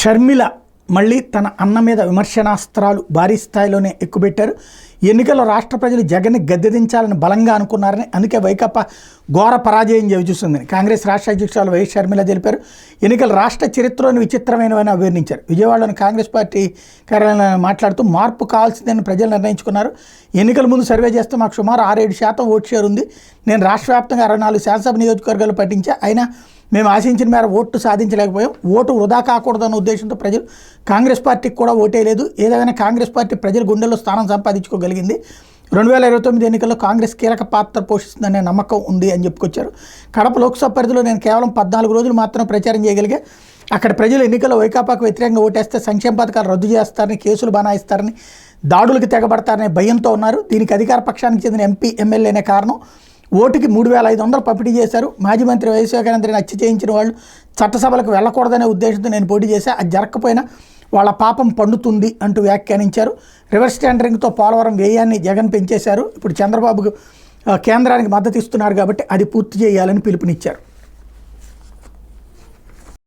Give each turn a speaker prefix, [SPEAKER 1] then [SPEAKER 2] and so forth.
[SPEAKER 1] షర్మిల మళ్ళీ తన అన్న మీద విమర్శనాస్త్రాలు భారీ స్థాయిలోనే ఎక్కుపెట్టారు. ఎన్నికల్లో రాష్ట్ర ప్రజలు జగన్ని గద్దెదించాలని బలంగా అనుకున్నారని, అందుకే వైకాపా ఘోర పరాజయం చవిచూస్తుందని కాంగ్రెస్ రాష్ట్ర అధ్యక్షురాలు వైఎస్ షర్మిల తెలిపారు. ఎన్నికలు రాష్ట్ర చరిత్రలోని విచిత్రమైనవని అభివర్ణించారు. విజయవాడలోని కాంగ్రెస్ పార్టీ కార్యాలయంలో మాట్లాడుతూ మార్పు కావాల్సిందని ప్రజలు నిర్ణయించుకున్నారు. ఎన్నికల ముందు సర్వే చేస్తే మాకు సుమారు 6-7% ఓటు షేర్ ఉంది. నేను రాష్ట్ర వ్యాప్తంగా 64 శాసనసభ నియోజకవర్గాలు పట్టించా, అయినా మేము ఆశించిన మేర ఓటు సాధించలేకపోయాం. ఓటు వృధా కాకూడదన్న ఉద్దేశంతో ప్రజలు కాంగ్రెస్ పార్టీకి కూడా ఓటేయలేదు. ఏదైనా కాంగ్రెస్ పార్టీ ప్రజల గుండెల్లో స్థానం సంపాదించుకోగలిగింది. 2029 ఎన్నికల్లో కాంగ్రెస్ కీలక పాత్ర పోషిస్తుందనే నమ్మకం ఉంది అని చెప్పుకొచ్చారు. కడప లోక్సభ పరిధిలో నేను కేవలం 14 రోజులు మాత్రమే ప్రచారం చేయగలిగా. అక్కడ ప్రజలు ఎన్నికల్లో వైకాపాకు వ్యతిరేకంగా ఓటేస్తే సంక్షేమ పథకాలు రద్దు చేస్తారని, కేసులు బనాయిస్తారని, దాడులకు తెగబడతారనే భయంతో ఉన్నారు. దీనికి అధికార పక్షానికి చెందిన ఎంపీ, ఎమ్మెల్యేనే కారణం. ఓటుకి 3,500 పంపిణీ చేశారు. మాజీ మంత్రి వైఎస్ వివేకానందని హత్య చేయించిన వాళ్ళు చట్టసభలకు వెళ్లకూడదనే ఉద్దేశంతో నేను పోటీ చేశా. అది జరగకపోయినా వాళ్ళ పాపం పండుతుంది అంటూ వ్యాఖ్యానించారు. రివర్స్ టెండరింగ్తో పోలవరం వ్యయాన్ని జగన్ పెంచేశారు. ఇప్పుడు చంద్రబాబుకు కేంద్రానికి మద్దతు ఇస్తున్నారు కాబట్టి అది పూర్తి చేయాలని పిలుపునిచ్చారు.